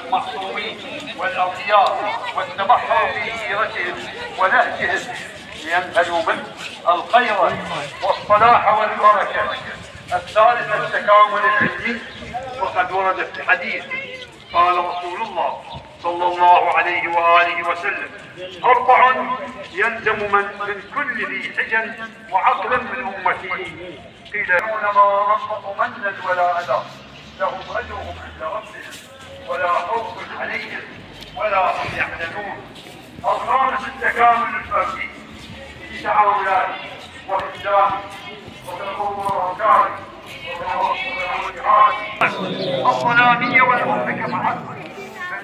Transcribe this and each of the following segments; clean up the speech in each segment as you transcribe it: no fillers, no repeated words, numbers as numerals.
المعصومين والأولياء والتبحر في سيرتهم ونهجهم لينهلوا منه الخير والصلاح والبركة. الثالث التكامل العلمي، وقد ورد في الحديث قال رسول الله صلى الله عليه وآله وسلم: 4 يلزم من كل ذي حجن وعقل من أمتي. قيل: يكون ما أنفقوا منا ولا أذى، لهم أجرهم عند ربهم ولا خوف عليهم ولا هم يحزنون. الخامس التكامل الفردي في تعاونات وإسلام وتطور أفكار الظلامية والمنطقة مع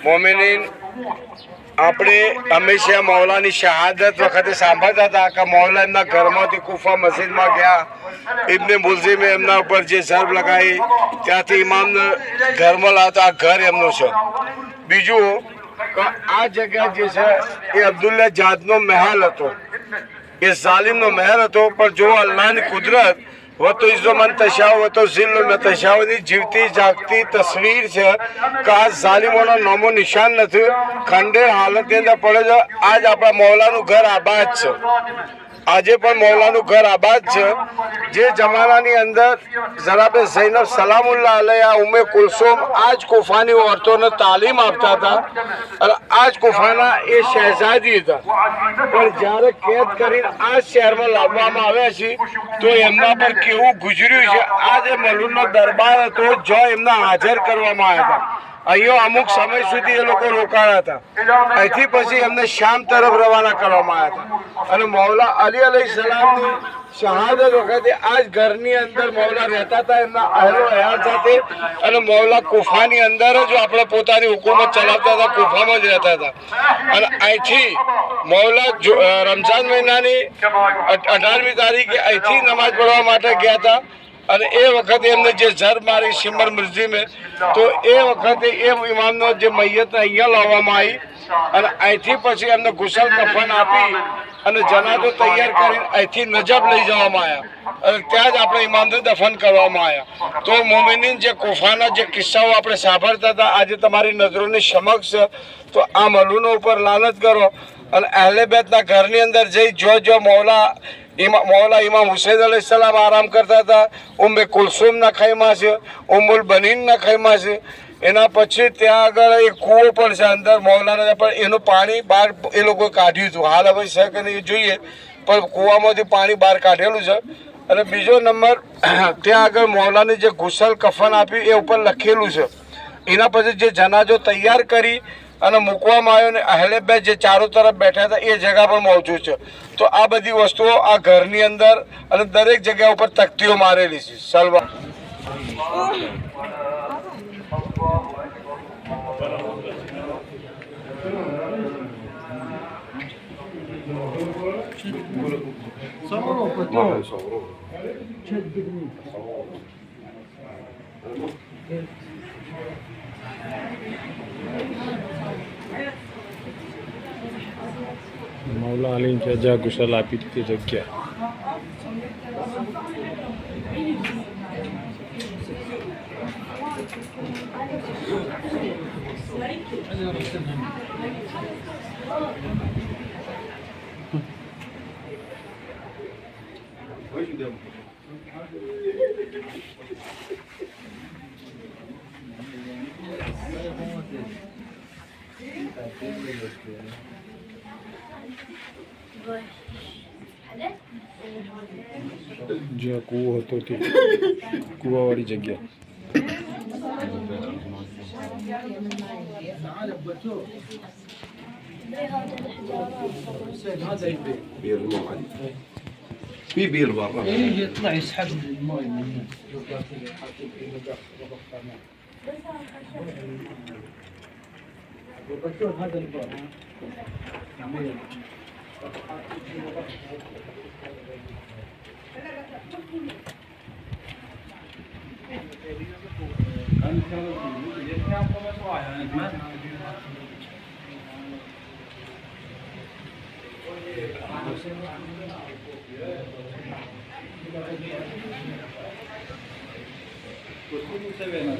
મોમિનીન આપણે હંમેશા મૌલાની શહાદત વખતે સાંભળતા હતા કે મૌલા એમના ઘરમાંથી કુફા મસ્જિદમાં ગયા, ઇબ્ને મુલઝિમે એમના ઉપર જે ઝરબ લગાવી ત્યાંથી ઇમામને ઘરમાં લાવતા આ ઘર એમનું છે. બીજું કે આ જગ્યા જે છે એ અબ્દુલ્લા જાદનો મહેલ હતો, એ ઝાલિમનો મહેલ હતો. પણ જો અલ્લાહની કુદરત वो इज्जो मन तशाव वो जिल्लो में तशावनी जीवती जागती तस्वीर है कि आज जालिमोना नामो निशान नहीं, खंडेर हालत के अंदर पड़े जो आज अपना मौलानु घर आबाद है. આજે પણ મૌલાનું ઘર આબાદ છે. જે જમાનાની અંદર જનાબે ઝૈનબ સલામુલ્લાહ અલૈહા ઉમ્મે કુલસુમ આ જ કુફાની औरतोને તાલીમ આપતા હતા અને આ જ કુફાના એ શહેઝાદી હતા. પણ જ્યારે કેદ કરીને આ શહેરમાં લાવવામાં આવ્યા છે તો એમના પર કેવું ગુજર્યું છે. આ જે મલુનો દરબાર હતો જો એમને હાજર કરવામાં આવ્યા હતા. અહીંયા અમુક સમય સુધી એ લોકો રોકાયા હતા. અહીંથી પછી એમને શામ તરફ રવાના કરવામાં આવ્યા હતા. અને મૌલા અલી અલૈહિસ્સલામની શહાદત વખતે આ જ ઘરની અંદર મૌલા રહેતા હતા એમના અહેલો અયાલ સાથે. અને મૌલા કુફાની અંદર જ આપણે પોતાની હુકુમત ચલાવતા હતા, કુફામાં જ રહેતા હતા. અને અહીંથી મૌલા રમઝાન મહિનાની 18મી તારીખે અહીંથી નમાઝ પઢવા માટે ગયા હતા. અને એ વખતે એમને જે ઝર મારી સિમર મુલઝિમે તો એ વખતે એ ઇમામનો જે મૈયતને અહીંયા લાવવામાં આવી અને અહીંથી પછી એમને ગુસલ કફન આપી અને જનાજો તૈયાર કરીને અહીંથી નજબ લઈ જવામાં આવ્યા અને ત્યાં જ આપણે ઇમામને દફન કરવામાં આવ્યા. તો મોમિનીન જે કુફાના જે કિસ્સાઓ આપણે સાંભળતા હતા આજે તમારી નજરોની સમક્ષ, તો આ મલુનો ઉપર લાનત કરો અને અહેલે બેતના ઘરની અંદર જઈ જો મૌલા ઇમામ હુસૈન અલૈહિસ્સલામ આરામ કરતા હતા, ઉમ્મે કુલસુમના ખૈમા છે, ઉમ્મુલ બનીનના ખૈમા છે. એના પછી ત્યાં આગળ એક કૂવો પણ છે અંદર મૌલાના, પણ એનું પાણી બહાર એ લોકોએ કાઢ્યું હતું. હાલ હવે છે કે નહીં જોઈએ, પણ કૂવામાંથી પાણી બહાર કાઢેલું છે. અને બીજો નંબર ત્યાં આગળ મૌલાની જે ગુસલ કફન આપ્યું એ ઉપર લખેલું છે. એના પછી જે જનાજો તૈયાર કરી અને મૂકવામાં આવ્યો ને અહેલે બેત જે ચારો તરફ બેઠા હતા એ જગ્યા પર મોજૂદ છે. તો આ બધી વસ્તુઓ આ ઘરની અંદર અને દરેક જગ્યા ઉપર તકતીઓ મારેલી છે. સલવા मौला अली जजा गुसल आपी थी जग्या જ્યાં કૂવો હતો તે કૂવાવાળી જગ્યા. في بير برا يطلع يسحب الماء من هنا. هذا الباب كل سبعين